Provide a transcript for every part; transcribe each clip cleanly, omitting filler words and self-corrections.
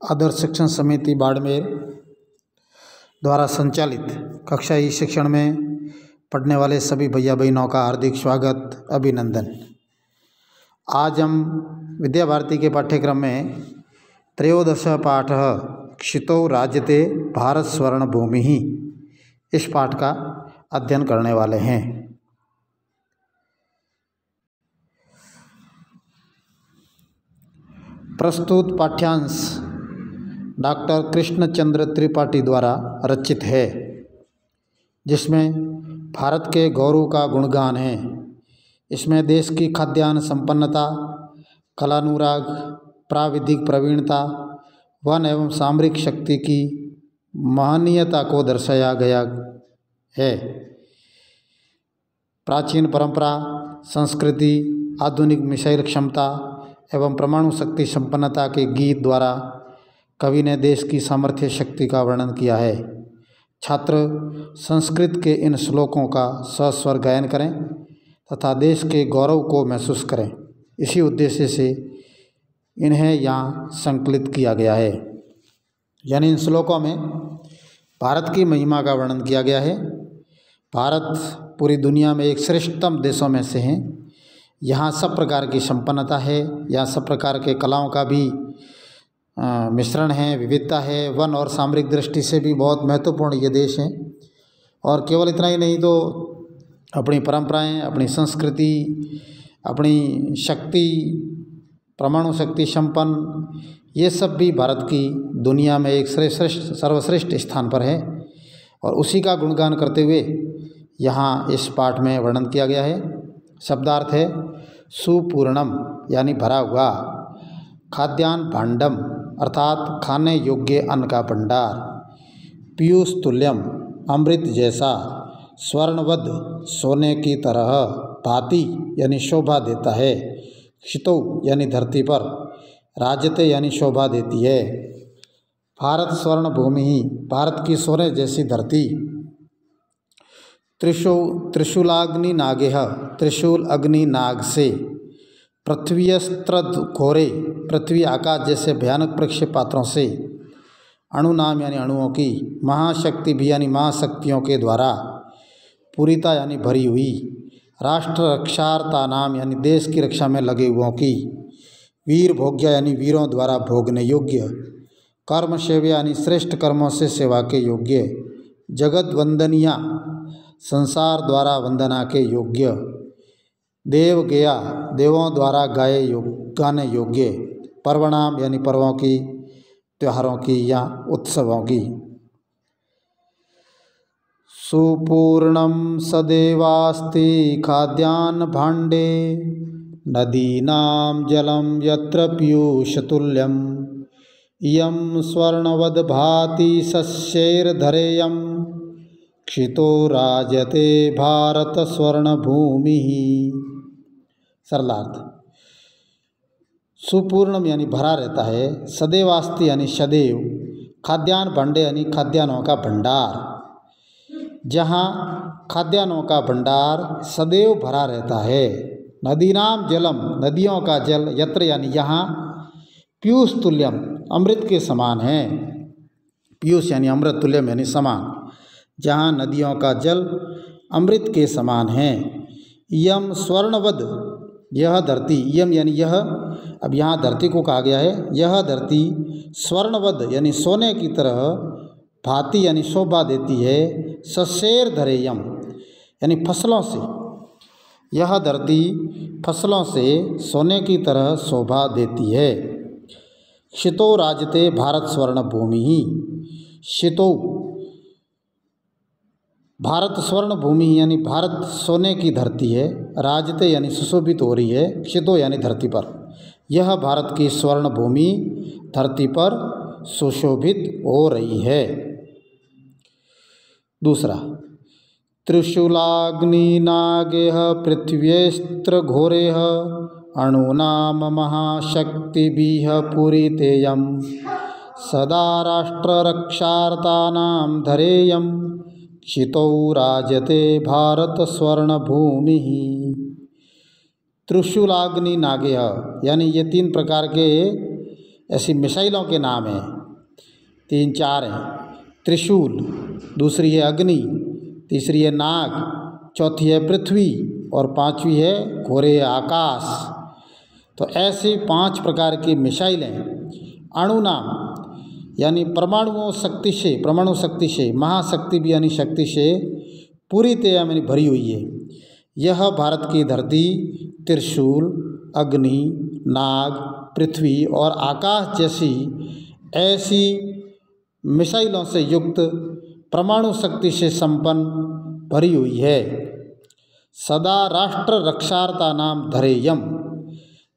आदर्श शिक्षण समिति बाड़मेर द्वारा संचालित कक्षा ई शिक्षण में पढ़ने वाले सभी भैया बहनों का हार्दिक स्वागत अभिनंदन। आज हम विद्या भारती के पाठ्यक्रम में त्रयोदश पाठ क्षितौ राजते भारत स्वर्ण भूमि इस पाठ का अध्ययन करने वाले हैं। प्रस्तुत पाठ्यांश डॉक्टर कृष्णचंद्र त्रिपाठी द्वारा रचित है, जिसमें भारत के गौरव का गुणगान है। इसमें देश की खाद्यान्न संपन्नता, कलानुराग, प्राविधिक प्रवीणता, वन एवं सामरिक शक्ति की महनीयता को दर्शाया गया है। प्राचीन परंपरा, संस्कृति, आधुनिक मिसाइल क्षमता एवं परमाणु शक्ति संपन्नता के गीत द्वारा कवि ने देश की सामर्थ्य शक्ति का वर्णन किया है। छात्र संस्कृत के इन श्लोकों का सस्वर गायन करें तथा देश के गौरव को महसूस करें। इसी उद्देश्य से इन्हें यहाँ संकलित किया गया है। यानी इन श्लोकों में भारत की महिमा का वर्णन किया गया है। भारत पूरी दुनिया में एक श्रेष्ठतम देशों में से है। यहाँ सब प्रकार की संपन्नता है, यहाँ सब प्रकार के कलाओं का भी मिश्रण है, विविधता है। वन और सामरिक दृष्टि से भी बहुत महत्वपूर्ण ये देश है। और केवल इतना ही नहीं तो अपनी परंपराएं, अपनी संस्कृति, अपनी शक्ति, परमाणु शक्ति संपन्न, ये सब भी भारत की दुनिया में एक श्रेष्ठ सर्वश्रेष्ठ स्थान पर है। और उसी का गुणगान करते हुए यहाँ इस पाठ में वर्णन किया गया है। शब्दार्थ है सुपूर्णम यानी भरा हुआ, खाद्यान्न भांडम अर्थात खाने योग्य अन्न का भंडार, पीयूष तुल्यम अमृत जैसा, स्वर्णवद सोने की तरह, भांति यानी शोभा देता है, क्षितौ यानी धरती पर, राजते यानी शोभा देती है। भारत स्वर्ण भूमि ही भारत की सोने जैसी धरती, त्रिशूलाग्नि नागेह त्रिशूल अग्नि नाग से, पृथ्वीयस्त्रद घोरे पृथ्वी आकाश जैसे भयानक प्रक्षेपास्त्रों से, अणु नाम यानी अणुओं की, महाशक्ति भी यानी महाशक्तियों के द्वारा, पूरिता यानी भरी हुई, राष्ट्र रक्षार्ता नाम यानी देश की रक्षा में लगे हुओं की, वीर भोग्य यानी वीरों द्वारा भोगने योग्य, कर्म सेव्य यानी श्रेष्ठ कर्मों से सेवा के योग्य, जगत वंदनिया संसार द्वारा वंदना के योग्य, देव गया देवों द्वारा गाने योग्य, पर्वणाम यानी पर्वों की, त्योहारों की या उत्सवों की। सुपूर्णम सदेवास्ति खाद्यान्न भाण्डे, नदीनां जलं यत्र पीयूषतुल्यं, इयं स्वर्णवद् भाति शस्यैर्धरेयं, क्षितो राजते भारत स्वर्ण भूमि। सरलार्थ, सुपूर्णम यानी भरा रहता है, सदैवास्ति यानी सदैव, खाद्यान्न भांडे यानी खाद्यान्नों का भंडार, जहाँ खाद्यान्नों का भंडार सदैव भरा रहता है। नदीनाम जलम नदियों का जल, यत्र यानी यहाँ, पीयूष तुल्यम अमृत के समान है। पीयूष यानी अमृत, तुल्यम यानी समान, जहाँ नदियों का जल अमृत के समान है। यम स्वर्णवद यह धरती, यम यानी यह, अब यहाँ धरती को कहा गया है, यह धरती स्वर्णवद यानी सोने की तरह, भांति यानी शोभा देती है, शस्यैर धरेयम यानी फसलों से, यह धरती फसलों से सोने की तरह शोभा देती है। क्षितौ राजते भारत स्वर्ण भूमि ही, क्षितौ भारत स्वर्ण भूमि यानी भारत सोने की धरती है, राजते यानी सुशोभित हो रही है, क्षितो यानी धरती पर, यह भारत की स्वर्ण भूमि धरती पर सुशोभित हो रही है। दूसरा, त्रिशूलाग्नि नागेह पृथ्व्यस्त्र घोरेह, अणूनाम महाशक्तिभिः पूरितेयं, सदा राष्ट्र रक्षार्तानां धरेयं, क्षितौ राजते भारत स्वर्ण भूमि। त्रिशूलाग्नि नागेह यानी ये तीन प्रकार के ऐसी मिसाइलों के नाम हैं, 3-4 हैं। त्रिशूल, दूसरी है अग्नि, तीसरी है नाग, चौथी है पृथ्वी और पांचवी है घोरे आकाश। तो ऐसी 5 प्रकार की मिसाइलें अणु नाम यानी परमाणु शक्ति से, महाशक्ति भी यानी शक्ति से पूरी तरह में भरी हुई है। यह भारत की धरती त्रिशूल, अग्नि, नाग, पृथ्वी और आकाश जैसी ऐसी मिसाइलों से युक्त परमाणु शक्ति से संपन्न भरी हुई है। सदा राष्ट्र रक्षार्ता नाम धरेयम,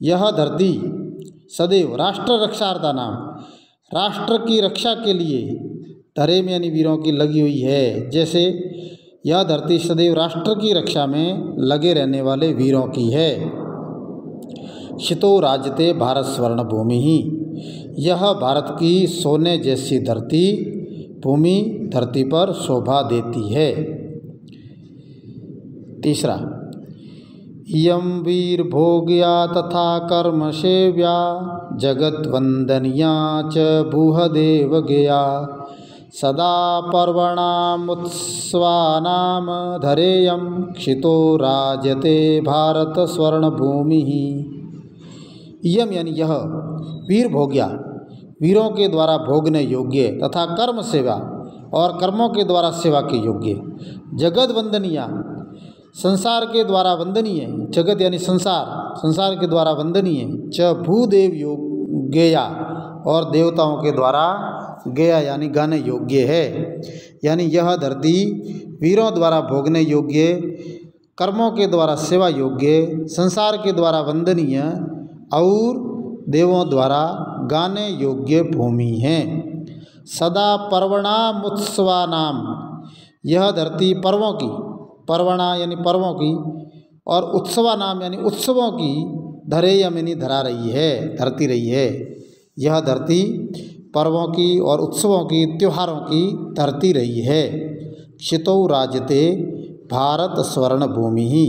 यह धरती सदैव राष्ट्र रक्षार्ता नाम राष्ट्र की रक्षा के लिए धरे में यानी वीरों की लगी हुई है। जैसे यह धरती सदैव राष्ट्र की रक्षा में लगे रहने वाले वीरों की है। शितो राजते भारत स्वर्ण भूमि ही, यह भारत की सोने जैसी धरती भूमि धरती पर शोभा देती है। तीसरा, यम वीर भोग्या तथा कर्म सेव्या जगत वंदनिया च भूह देव गया सदा पर्वणामुत्सवानाम धरेयम क्षितो राजते भारत स्वर्ण भूमि ही। यम यानी यह वीर भोग्या, वीरों के द्वारा भोगने योग्य तथा कर्म सेवा और कर्मों के द्वारा सेवा के योग्य, जगत वंदनीय संसार के द्वारा वंदनीय, जगत यानी संसार, संसार के द्वारा वंदनीय, च भूदेव गेया और देवताओं के द्वारा गेया यानी गाने योग्य है। यानी यह धरती वीरों द्वारा भोगने योग्य, कर्मों के द्वारा सेवा योग्य, संसार के द्वारा वंदनीय और देवों द्वारा गाने योग्य भूमि है। सदा पर्वणाम उत्सवानाम, यह धरती पर्वों की, पर्वणा यानी पर्वों की और उत्सवा नाम यानी उत्सवों की धरेयम यानी धरा रही है, धरती रही है। यह धरती पर्वों की और उत्सवों की, त्योहारों की धरती रही है। क्षितौ राजते भारत स्वर्ण भूमि ही,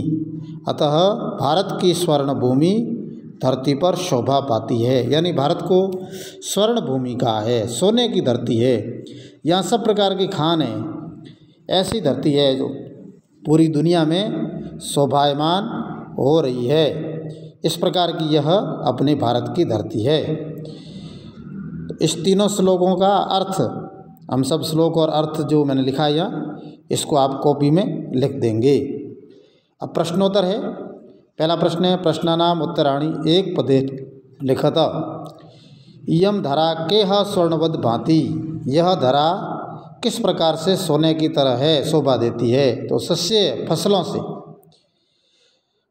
अतः भारत की स्वर्ण भूमि धरती पर शोभा पाती है। यानी भारत को स्वर्ण भूमि कहा है, सोने की धरती है। यहाँ सब प्रकार की खान है, ऐसी धरती है जो पूरी दुनिया में शोभायमान हो रही है। इस प्रकार की यह अपने भारत की धरती है। इस तीनों श्लोकों का अर्थ, हम सब श्लोक और अर्थ जो मैंने लिखा है यहाँ, इसको आप कॉपी में लिख देंगे। अब प्रश्नोत्तर है। पहला प्रश्न है, प्रश्नानाम उत्तराणि एक पदे लिखत। इयम धरा केह स्वर्णवद भांति, यह धरा किस प्रकार से सोने की तरह है, शोभा देती है। तो सस्य फसलों से।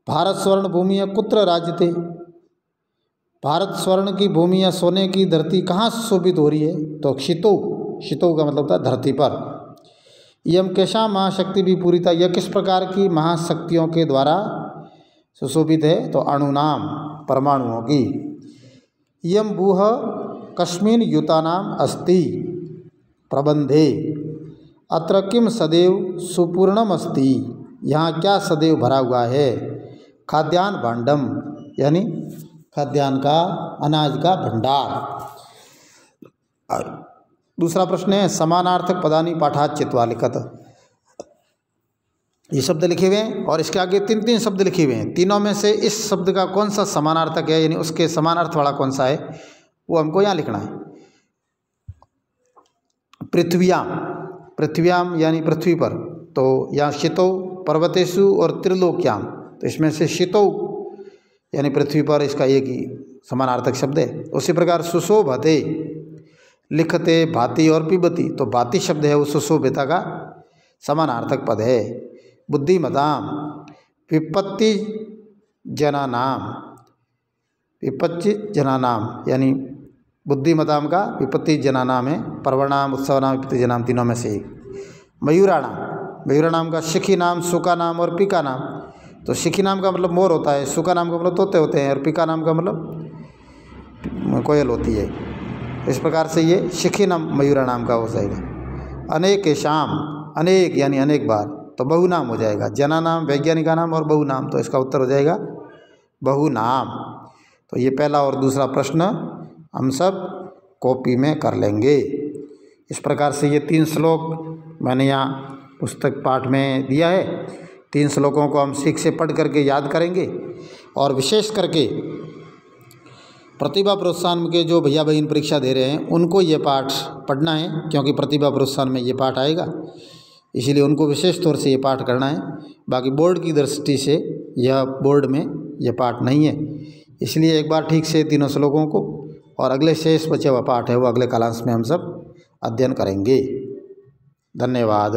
भारत स्वर्ण भूमि कुत्र राजते, भारत स्वर्ण की भूमि या सोने की धरती कहाँ सुशोभित हो रही है। तो क्षितो, क्षितो का मतलब था धरती पर। यम कैसा महाशक्ति भी पूरी था, यह किस प्रकार की महाशक्तियों के द्वारा सुशोभित है। तो अणुनाम, परमाणुओं की। यम भूह कस्मिन युतानाम अस्ति प्रबंधे अत्र किम सदैव सुपूर्णम अस्ति, यहाँ क्या सदैव भरा हुआ है। खाद्यान्न भांडम यानी खाद्यान्न का, अनाज का भंडार। दूसरा प्रश्न है, समानार्थक पदानि पाठात् चित्वा लिखत। ये शब्द लिखे हुए हैं और इसके आगे 3 शब्द लिखे हुए हैं। तीनों में से इस शब्द का कौन सा समानार्थक है, यानी उसके समानार्थ वाला कौन सा है, वो हमको यहाँ लिखना है। पृथ्व्याम, पृथ्व्याम यानी पृथ्वी पर। तो यहाँ शितौ पर्वतेषु और त्रिलोक्याम, तो इसमें से शितौ यानी पृथ्वी पर, इसका एक ही समानार्थक शब्द है। उसी प्रकार सुशोभते, लिखते, भाति और पिबती, तो भाति शब्द है वो सुशोभिता का समानार्थक पद है। बुद्धिमताम विपत्ति जनानाम, विपत्ति जनानाम यानी बुद्धिमताम का विपत्ति जनानाम है। पर्वणाम, उत्सवनाम, विपत्ति जनाम, तीनों में से एक। मयूराणाम, मयूराणाम का शिखी नाम, सुका नाम और पिका नाम। तो शिखी नाम का मतलब मोर होता है, सुका नाम का मतलब तोते होते हैं और पिका नाम का मतलब कोयल होती है। इस प्रकार से ये शिखी नाम मयूरा नाम का हो जाएगा। अनेक शाम, अनेक यानी अनेक बार, तो बहुनाम हो जाएगा। जना नाम वैज्ञानिक का नाम और बहुनाम, तो इसका उत्तर हो जाएगा बहुनाम। तो ये पहला और दूसरा प्रश्न हम सब कॉपी में कर लेंगे। इस प्रकार से ये 3 श्लोक मैंने यहाँ पुस्तक पाठ में दिया है। 3 श्लोकों को हम ठीक से पढ़ करके याद करेंगे और विशेष करके प्रतिभा प्रोत्साहन के जो भैया बहन परीक्षा दे रहे हैं उनको ये पाठ पढ़ना है, क्योंकि प्रतिभा प्रोत्साहन में ये पाठ आएगा, इसीलिए उनको विशेष तौर से ये पाठ करना है। बाकी बोर्ड की दृष्टि से यह बोर्ड में यह पाठ नहीं है, इसलिए एक बार ठीक से 3 श्लोकों को और अगले शेष बचे हुआ पाठ है वो अगले क्लास में हम सब अध्ययन करेंगे। धन्यवाद।